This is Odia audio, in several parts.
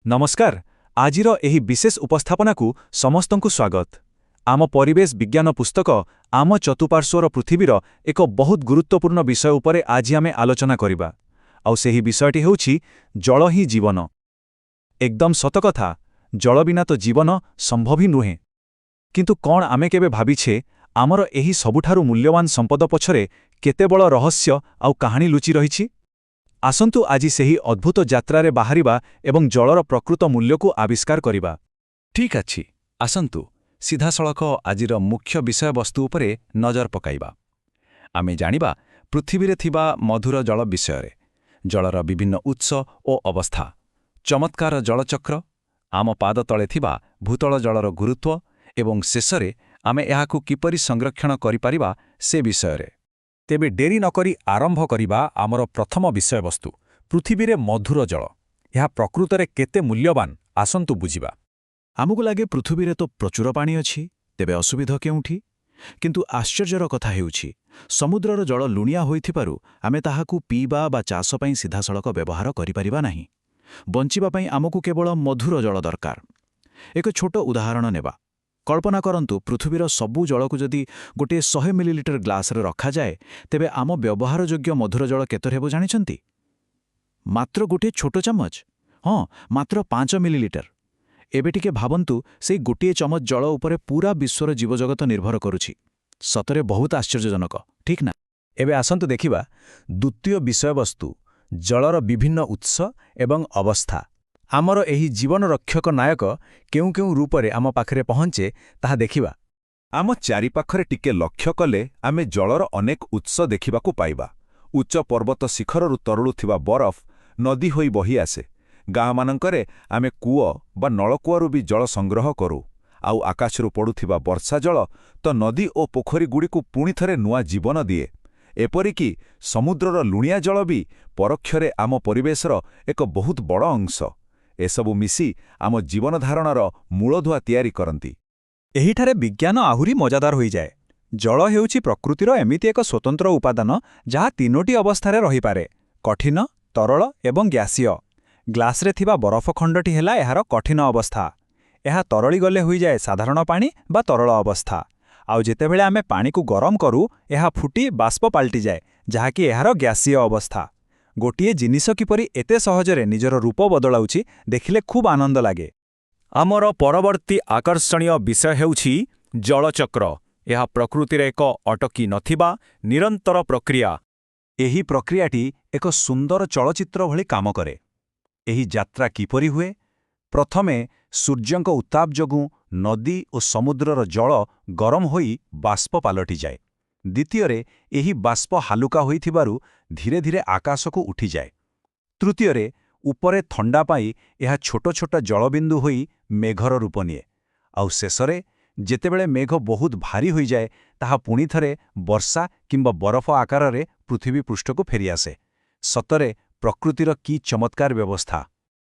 ନମସ୍କାର। ଆଜିର ଏହି ବିଶେଷ ଉପସ୍ଥାପନାକୁ ସମସ୍ତଙ୍କୁ ସ୍ୱାଗତ। ଆମ ପରିବେଶ ବିଜ୍ଞାନ ପୁସ୍ତକ ଆମ ଚତୁଃପାର୍ଶ୍ୱର ପୃଥିବୀର ଏକ ବହୁତ ଗୁରୁତ୍ୱପୂର୍ଣ୍ଣ ବିଷୟ ଉପରେ ଆଜି ଆମେ ଆଲୋଚନା କରିବା। ଆଉ ସେହି ବିଷୟଟି ହେଉଛି ଜଳ ହିଁ ଜୀବନ। ଏକଦମ ସତ କଥା, ଜଳ ବିନା ତ ଜୀବନ ସମ୍ଭବ ହିଁ ନୁହେଁ। କିନ୍ତୁ କ'ଣ ଆମେ କେବେ ଭାବିଛେ ଆମର ଏହି ସବୁଠାରୁ ମୂଲ୍ୟବାନ ସମ୍ପଦ ପଛରେ କେତେ ବଡ଼ ରହସ୍ୟ ଆଉ କାହାଣୀ ଲୁଚି ରହିଛି? ଆସନ୍ତୁ ଆଜି ସେହି ଅଦ୍ଭୁତ ଯାତ୍ରାରେ ବାହାରିବା ଏବଂ ଜଳର ପ୍ରକୃତ ମୂଲ୍ୟକୁ ଆବିଷ୍କାର କରିବା। ଠିକ୍ ଅଛି, ଆସନ୍ତୁ ସିଧାସଳଖ ଆଜିର ମୁଖ୍ୟ ବିଷୟବସ୍ତୁ ଉପରେ ନଜର ପକାଇବା। ଆମେ ଜାଣିବା ପୃଥିବୀରେ ଥିବା ମଧୁର ଜଳ ବିଷୟରେ, ଜଳର ବିଭିନ୍ନ ଉତ୍ସ ଓ ଅବସ୍ଥା, ଚମତ୍କାର ଜଳଚକ୍ର, ଆମ ପାଦ ତଳେ ଥିବା ଭୂତଳ ଜଳର ଗୁରୁତ୍ୱ ଏବଂ ଶେଷରେ ଆମେ ଏହାକୁ କିପରି ସଂରକ୍ଷଣ କରିପାରିବା ସେ ବିଷୟରେ। ତେବେ ଡେରି ନକରି ଆରମ୍ଭ କରିବା ଆମର ପ୍ରଥମ ବିଷୟବସ୍ତୁ, ପୃଥିବୀରେ ମଧୁର ଜଳ। ଏହା ପ୍ରକୃତରେ କେତେ ମୂଲ୍ୟବାନ, ଆସନ୍ତୁ ବୁଝିବା। ଆମକୁ ଲାଗେ ପୃଥିବୀରେ ତ ପ୍ରଚୁର ପାଣି ଅଛି, ତେବେ ଅସୁବିଧା କେଉଁଠି? କିନ୍ତୁ ଆଶ୍ଚର୍ଯ୍ୟର କଥା ହେଉଛି, ସମୁଦ୍ରର ଜଳ ଲୁଣିଆ ହୋଇଥିବାରୁ ଆମେ ତାହାକୁ ପିଇବା ବା ଚାଷ ପାଇଁ ସିଧାସଳଖ ବ୍ୟବହାର କରିପାରିବା ନାହିଁ। ବଞ୍ଚିବା ପାଇଁ ଆମକୁ କେବଳ ମଧୁର ଜଳ ଦରକାର। ଏକ ଛୋଟ ଉଦାହରଣ ନେବା। କଳ୍ପନା କରନ୍ତୁ, ପୃଥିବୀର ସବୁ ଜଳକୁ ଯଦି ଗୋଟିଏ 100 ମିଲିଲିଟର ଗ୍ଲାସରେ ରଖାଯାଏ, ତେବେ ଆମ ବ୍ୟବହାରଯୋଗ୍ୟ ମଧୁର ଜଳ କେତେ ହେବ ଜାଣିଛନ୍ତି? ମାତ୍ର ଗୋଟିଏ ଛୋଟ ଚାମଚ। ହଁ, ମାତ୍ର 5 ମିଲିଲିଟର। ଏବେ ଟିକେ ଭାବନ୍ତୁ, ସେହି ଗୋଟିଏ ଚାମଚ ଜଳ ଉପରେ ପୁରା ବିଶ୍ୱର ଜୀବଜଗତ ନିର୍ଭର କରୁଛି। ସତରେ ବହୁତ ଆଶ୍ଚର୍ଯ୍ୟଜନକ, ଠିକ୍ ନା? ଏବେ ଆସନ୍ତୁ ଦେଖିବା ଦ୍ୱିତୀୟ ବିଷୟବସ୍ତୁ, ଜଳର ବିଭିନ୍ନ ଉତ୍ସ ଏବଂ ଅବସ୍ଥା। ଆମର ଏହି ଜୀବନରକ୍ଷକ ନାୟକ କେଉଁ କେଉଁ ରୂପରେ ଆମ ପାଖରେ ପହଞ୍ଚେ ତାହା ଦେଖିବା। ଆମ ଚାରିପାଖରେ ଟିକେ ଲକ୍ଷ୍ୟ କଲେ ଆମେ ଜଳର ଅନେକ ଉତ୍ସ ଦେଖିବାକୁ ପାଇବା। ଉଚ୍ଚ ପର୍ବତ ଶିଖରରୁ ତରଳୁଥିବା ବରଫ ନଦୀ ହୋଇ ବହି ଆସେ। ଗାଁମାନଙ୍କରେ ଆମେ କୂଅ ବା ନଳକୂଅରୁ ବି ଜଳ ସଂଗ୍ରହ କରୁ। ଆଉ ଆକାଶରୁ ପଡ଼ୁଥିବା ବର୍ଷା ଜଳ ତ ନଦୀ ଓ ପୋଖରୀଗୁଡ଼ିକୁ ପୁଣିଥରେ ନୂଆ ଜୀବନ ଦିଏ। ଏପରିକି ସମୁଦ୍ରର ଲୁଣିଆ ଜଳ ବି ପରୋକ୍ଷରେ ଆମ ପରିବେଶର ଏକ ବହୁତ ବଡ଼ ଅଂଶ। ଏସବୁ ମିଶି ଆମ ଜୀବନଧାରଣର ମୂଳଦୁଆ ତିଆରି କରନ୍ତି। ଏହିଠାରେ ବିଜ୍ଞାନ ଆହୁରି ମଜାଦାର ହୋଇଯାଏ। ଜଳ ହେଉଛି ପ୍ରକୃତିର ଏମିତି ଏକ ସ୍ୱତନ୍ତ୍ର ଉପାଦାନ ଯାହା 3ଟି ଅବସ୍ଥାରେ ରହିପାରେ: କଠିନ, ତରଳ ଏବଂ ଗ୍ୟାସୀୟ। ଗ୍ଲାସରେ ଥିବା ବରଫ ଖଣ୍ଡଟି ହେଲା ଏହାର କଠିନ ଅବସ୍ଥା। ଏହା ତରଳିଗଲେ ହୋଇଯାଏ ସାଧାରଣ ପାଣି ବା ତରଳ ଅବସ୍ଥା। ଆଉ ଯେତେବେଳେ ଆମେ ପାଣିକୁ ଗରମ କରୁ, ଏହା ଫୁଟି ବାଷ୍ପ ପାଲଟିଯାଏ, ଯାହାକି ଏହାର ଗ୍ୟାସୀୟ ଅବସ୍ଥା। ଗୋଟିଏ ଜିନିଷ କିପରି ଏତେ ସହଜରେ ନିଜର ରୂପ ବଦଳାଉଛି ଦେଖିଲେ ଖୁବ୍ ଆନନ୍ଦ ଲାଗେ। ଆମର ପରବର୍ତ୍ତୀ ଆକର୍ଷଣୀୟ ବିଷୟ ହେଉଛି ଜଳଚକ୍ର। ଏହା ପ୍ରକୃତିରେ ଏକ ଅଟକି ନଥିବା ନିରନ୍ତର ପ୍ରକ୍ରିୟା। ଏହି ପ୍ରକ୍ରିୟାଟି ଏକ ସୁନ୍ଦର ଚଳଚ୍ଚିତ୍ର ଭଳି କାମ କରେ। ଏହି ଯାତ୍ରା କିପରି ହୁଏ? ପ୍ରଥମେ ସୂର୍ଯ୍ୟଙ୍କ ଉତ୍ତାପ ଯୋଗୁଁ ନଦୀ ଓ ସମୁଦ୍ରର ଜଳ ଗରମ ହୋଇ ବାଷ୍ପ ପାଲଟିଯାଏ। ଦ୍ୱିତୀୟରେ, ଏହି ବାଷ୍ପ ହାଲୁକା ହୋଇଥିବାରୁ ଧୀରେ ଧୀରେ ଆକାଶକୁ ଉଠିଯାଏ। ତୃତୀୟରେ, ଉପରେ ଥଣ୍ଡା ପାଇ ଏହା ଛୋଟ ଛୋଟ ଜଳବିନ୍ଦୁ ହୋଇ ମେଘର ରୂପ ନିଏ। ଆଉ ଶେଷରେ, ଯେତେବେଳେ ମେଘ ବହୁତ ଭାରୀ ହୋଇଯାଏ, ତାହା ପୁଣିଥରେ ବର୍ଷା କିମ୍ବା ବରଫ ଆକାରରେ ପୃଥିବୀ ପୃଷ୍ଠକୁ ଫେରିଆସେ। ସତରେ ପ୍ରକୃତିର କି ଚମତ୍କାର ବ୍ୟବସ୍ଥା!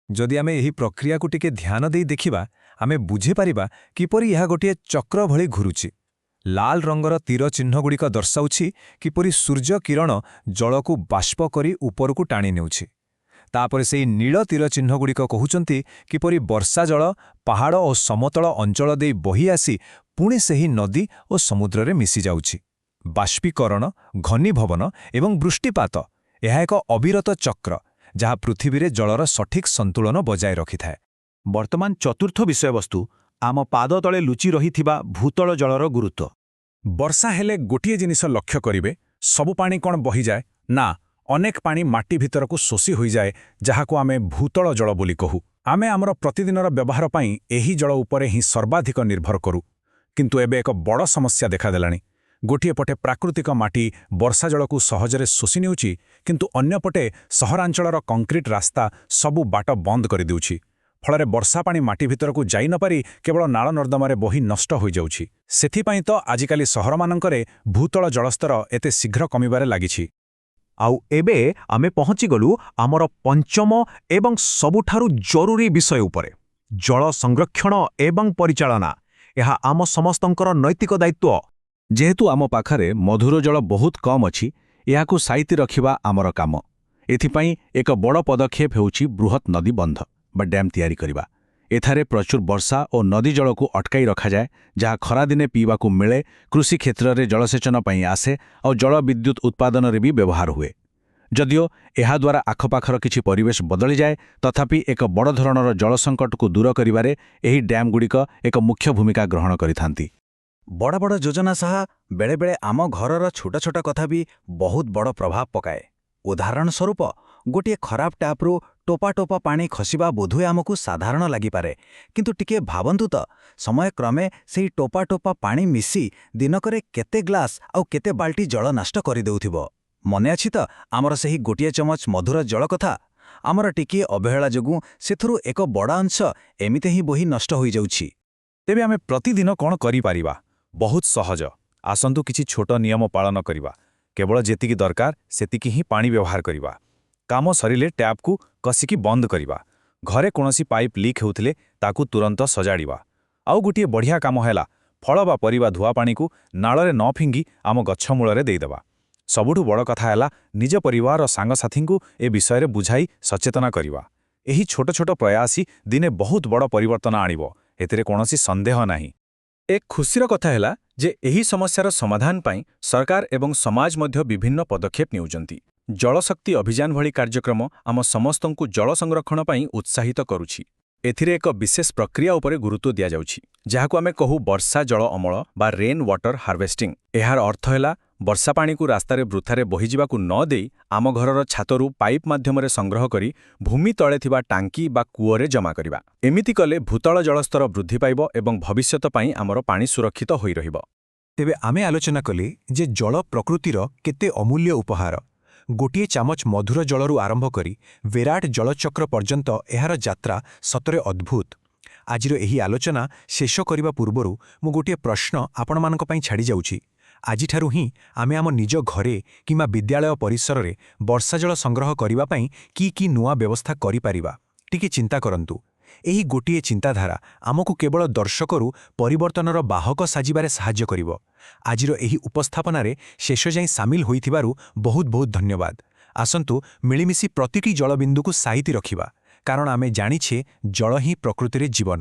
ଯଦି ଆମେ ଏହି ପ୍ରକ୍ରିୟାକୁ ଟିକେ ଧ୍ୟାନ ଦେଇ ଦେଖିବା, ଆମେ ବୁଝିପାରିବା କିପରି ଏହା ଗୋଟିଏ ଚକ୍ର ଭଳି ଘୁରୁଛି। ଲାଲ ରଙ୍ଗର ତୀର ଚିହ୍ନଗୁଡ଼ିକ ଦର୍ଶାଉଛି କିପରି ସୂର୍ଯ୍ୟ କିରଣ ଜଳକୁ ବାଷ୍ପ କରି ଉପରକୁ ଟାଣି ନେଉଛି। ତାପରେ ସେହି ନୀଳ ତୀର ଚିହ୍ନଗୁଡ଼ିକ କହୁଛନ୍ତି କିପରି ବର୍ଷା ଜଳ ପାହାଡ଼ ଓ ସମତଳ ଅଞ୍ଚଳ ଦେଇ ବହି ଆସି ପୁଣି ସେହି ନଦୀ ଓ ସମୁଦ୍ରରେ ମିଶିଯାଉଛି। ବାଷ୍ପୀକରଣ, ଘନୀଭବନ ଏବଂ ବୃଷ୍ଟିପାତ, ଏହା ଏକ ଅବିରତ ଚକ୍ର ଯାହା ପୃଥିବୀରେ ଜଳର ସଠିକ୍ ସନ୍ତୁଳନ ବଜାୟ ରଖିଥାଏ। ବର୍ତ୍ତମାନ ଚତୁର୍ଥ ବିଷୟବସ୍ତୁ, ଆମ ପାଦ ତଳେ ଲୁଚି ରହିଥିବା ଭୂତଳ ଜଳର ଗୁରୁତ୍ୱ। ବର୍ଷା ହେଲେ ଗୋଟିଏ ଜିନିଷ ଲକ୍ଷ୍ୟ କରିବେ, ସବୁ ପାଣି କ'ଣ ବହିଯାଏ? ନା, ଅନେକ ପାଣି ମାଟି ଭିତରକୁ ଶୋଷି ହୋଇଯାଏ, ଯାହାକୁ ଆମେ ଭୂତଳ ଜଳ ବୋଲି କହୁ। ଆମେ ଆମର ପ୍ରତିଦିନର ବ୍ୟବହାର ପାଇଁ ଏହି ଜଳ ଉପରେ ହିଁ ସର୍ବାଧିକ ନିର୍ଭର କରୁ। କିନ୍ତୁ ଏବେ ଏକ ବଡ଼ ସମସ୍ୟା ଦେଖାଦେଲାଣି। ଗୋଟିଏ ପଟେ ପ୍ରାକୃତିକ ମାଟି ବର୍ଷା ଜଳକୁ ସହଜରେ ଶୋଷି ନେଉଛି, କିନ୍ତୁ ଅନ୍ୟପଟେ ସହରାଞ୍ଚଳର କଂକ୍ରିଟ ରାସ୍ତା ସବୁ ବାଟ ବନ୍ଦ କରିଦେଉଛି। ଫଳରେ ବର୍ଷା ପାଣି ମାଟି ଭିତରକୁ ଯାଇ ନପାରି କେବଳ ନାଳ ନର୍ଦ୍ଦମାରେ ବହି ନଷ୍ଟ ହୋଇଯାଉଛି। ସେଥିପାଇଁ ତ ଆଜିକାଲି ସହରମାନଙ୍କରେ ଭୂତଳ ଜଳସ୍ତର ଏତେ ଶୀଘ୍ର କମିବାରେ ଲାଗିଛି। ଆଉ ଏବେ ଆମେ ପହଞ୍ଚିଗଲୁ ଆମର ପଞ୍ଚମ ଏବଂ ସବୁଠାରୁ ଜରୁରୀ ବିଷୟ ଉପରେ, ଜଳ ସଂରକ୍ଷଣ ଏବଂ ପରିଚାଳନା। ଏହା ଆମ ସମସ୍ତଙ୍କର ନୈତିକ ଦାୟିତ୍ୱ। ଯେହେତୁ ଆମ ପାଖରେ ମଧୁର ଜଳ ବହୁତ କମ୍ ଅଛି, ଏହାକୁ ସାଇତି ରଖିବା ଆମର କାମ। ଏଥିପାଇଁ ଏକ ବଡ଼ ପଦକ୍ଷେପ ହେଉଛି ବୃହତ୍ ନଦୀ ବନ୍ଧ। ବା ଡ୍ୟାମ୍ ତିଆରି କରିବା। ଏଠାରେ ପ୍ରଚୁର ବର୍ଷା ଓ ନଦୀ ଜଳକୁ ଅଟକାଇ ରଖାଯାଏ, ଯାହା ଖରାଦିନେ ପିଇବାକୁ ମିଳେ, କୃଷି କ୍ଷେତ୍ରରେ ଜଳସେଚନ ପାଇଁ ଆସେ ଆଉ ଜଳବିଦ୍ୟୁତ୍ ଉତ୍ପାଦନରେ ବି ବ୍ୟବହାର ହୁଏ। ଯଦିଓ ଏହାଦ୍ୱାରା ଆଖପାଖର କିଛି ପରିବେଶ ବଦଳିଯାଏ, ତଥାପି ଏକ ବଡ଼ ଧରଣର ଜଳ ସଙ୍କଟକୁ ଦୂର କରିବାରେ ଏହି ଡ୍ୟାମ୍ଗୁଡ଼ିକ ଏକ ମୁଖ୍ୟ ଭୂମିକା ଗ୍ରହଣ କରିଥାନ୍ତି। ବଡ଼ ବଡ଼ ଯୋଜନା ସହ ବେଳେବେଳେ ଆମ ଘରର ଛୋଟ ଛୋଟ କଥା ବି ବହୁତ ବଡ଼ ପ୍ରଭାବ ପକାଏ। ଉଦାହରଣ ସ୍ୱରୂପ, ଗୋଟିଏ ଖରାପ ଟ୍ୟାପ୍ରୁ ଟୋପା ଟୋପା ପାଣି ଖସିବା ବୋଧହୁଏ ଆମକୁ ସାଧାରଣ ଲାଗିପାରେ, କିନ୍ତୁ ଟିକିଏ ଭାବନ୍ତୁ ତ, ସମୟକ୍ରମେ ସେହି ଟୋପା ଟୋପା ପାଣି ମିଶି ଦିନକରେ କେତେ ଗ୍ଲାସ୍ ଆଉ କେତେ ବାଲ୍ଟି ଜଳ ନଷ୍ଟ କରିଦେଉଥିବ। ମନେ ଅଛି ତ ଆମର ସେହି ଗୋଟିଏ ଚାମଚ ମଧୁର ଜଳ କଥା? ଆମର ଟିକିଏ ଅବହେଳା ଯୋଗୁଁ ସେଥିରୁ ଏକ ବଡ଼ ଅଂଶ ଏମିତି ହିଁ ବୋହି ନଷ୍ଟ ହୋଇଯାଉଛି। ତେବେ ଆମେ ପ୍ରତିଦିନ କ'ଣ କରିପାରିବା? ବହୁତ ସହଜ। ଆସନ୍ତୁ କିଛି ଛୋଟ ନିୟମ ପାଳନ କରିବା। କେବଳ ଯେତିକି ଦରକାର ସେତିକି ହିଁ ପାଣି ବ୍ୟବହାର କରିବା। କାମ ସରିଲେ ଟ୍ୟାପ୍କୁ କଷିକି ବନ୍ଦ କରିବା। ଘରେ କୌଣସି ପାଇପ୍ ଲିକ୍ ହେଉଥିଲେ ତାକୁ ତୁରନ୍ତ ସଜାଡ଼ିବା। ଆଉ ଗୋଟିଏ ବଢ଼ିଆ କାମ ହେଲା, ଫଳ ବା ପରିବା ଧୁଆ ପାଣିକୁ ନାଳରେ ନ ଫିଙ୍ଗି ଆମ ଗଛ ମୂଳରେ ଦେଇଦେବା। ସବୁଠୁ ବଡ଼ କଥା ହେଲା, ନିଜ ପରିବାର ଓ ସାଙ୍ଗସାଥୀଙ୍କୁ ଏ ବିଷୟରେ ବୁଝାଇ ସଚେତନ କରିବା। ଏହି ଛୋଟ ଛୋଟ ପ୍ରୟାସ ଦିନେ ବହୁତ ବଡ଼ ପରିବର୍ତ୍ତନ ଆଣିବ, ଏଥିରେ କୌଣସି ସନ୍ଦେହ ନାହିଁ। ଏକ ଖୁସିର କଥା ହେଲା ଯେ ଏହି ସମସ୍ୟାର ସମାଧାନ ପାଇଁ ସରକାର ଏବଂ ସମାଜ ମଧ୍ୟ ବିଭିନ୍ନ ପଦକ୍ଷେପ ନେଉଛନ୍ତି। ଜଳଶକ୍ତି ଅଭିଯାନ ଭଳି କାର୍ଯ୍ୟକ୍ରମ ଆମ ସମସ୍ତଙ୍କୁ ଜଳ ସଂରକ୍ଷଣ ପାଇଁ ଉତ୍ସାହିତ କରୁଛି। ଏଥିରେ ଏକ ବିଶେଷ ପ୍ରକ୍ରିୟା ଉପରେ ଗୁରୁତ୍ୱ ଦିଆଯାଉଛି, ଯାହାକୁ ଆମେ କହୁ ବର୍ଷା ଜଳ ଅମଳ ବା ରେନ୍ ୱାଟର ହାର୍ଭେଷ୍ଟିଂ। ଏହାର ଅର୍ଥ ହେଲା ବର୍ଷା ପାଣିକୁ ରାସ୍ତାରେ ବୃଥାରେ ବହିଯିବାକୁ ନ ଦେଇ ଆମ ଘରର ଛାତରୁ ପାଇପ୍ ମାଧ୍ୟମରେ ସଂଗ୍ରହ କରି ଭୂମି ତଳେ ଥିବା ଟାଙ୍କି ବା କୂଅରେ ଜମା କରିବା। ଏମିତି କଲେ ଭୂତଳ ଜଳସ୍ତର ବୃଦ୍ଧି ପାଇବ ଏବଂ ଭବିଷ୍ୟତ ପାଇଁ ଆମର ପାଣି ସୁରକ୍ଷିତ ହୋଇ ରହିବ। ତେବେ ଆମେ ଆଲୋଚନା କଲେ ଯେ ଜଳ ପ୍ରକୃତିର କେତେ ଅମୂଲ୍ୟ ଉପହାର। ଗୋଟିଏ ଚାମଚ ମଧୁର ଜଳରୁ ଆରମ୍ଭ କରି ବିରାଟ ଜଳଚକ୍ର ପର୍ଯ୍ୟନ୍ତ ଏହାର ଯାତ୍ରା ସତରେ ଅଦ୍ଭୁତ। ଆଜିର ଏହି ଆଲୋଚନା ଶେଷ କରିବା ପୂର୍ବରୁ ମୁଁ ଗୋଟିଏ ପ୍ରଶ୍ନ ଆପଣମାନଙ୍କ ପାଇଁ ଛାଡ଼ି ଯାଉଛି। ଆଜିଠାରୁ ହିଁ ଆମେ ଆମ ନିଜ ଘରେ କିମ୍ବା ବିଦ୍ୟାଳୟ ପରିସରରେ ବର୍ଷାଜଳ ସଂଗ୍ରହ କରିବା ପାଇଁ କି ନୂଆ ବ୍ୟବସ୍ଥା କରିପାରିବା? ଟିକେ ଚିନ୍ତା କରନ୍ତୁ। ଏହି ଗୋଟିଏ ଚିନ୍ତାଧାରା ଆମକୁ କେବଳ ଦର୍ଶକରୁ ପରିବର୍ତ୍ତନର ବାହକ ସାଜିବାରେ ସାହାଯ୍ୟ କରିବ। ଆଜିର ଏହି ଉପସ୍ଥାପନାରେ ଶେଷ ଯାଏଁ ସାମିଲ ହୋଇଥିବାରୁ ବହୁତ ବହୁତ ଧନ୍ୟବାଦ। ଆସନ୍ତୁ ମିଳିମିଶି ପ୍ରତିଟି ଜଳବିନ୍ଦୁକୁ ସାଇତି ରଖିବା, କାରଣ ଆମେ ଜାଣିଛେ ଜଳ ହିଁ ପ୍ରକୃତିରେ ଜୀବନ।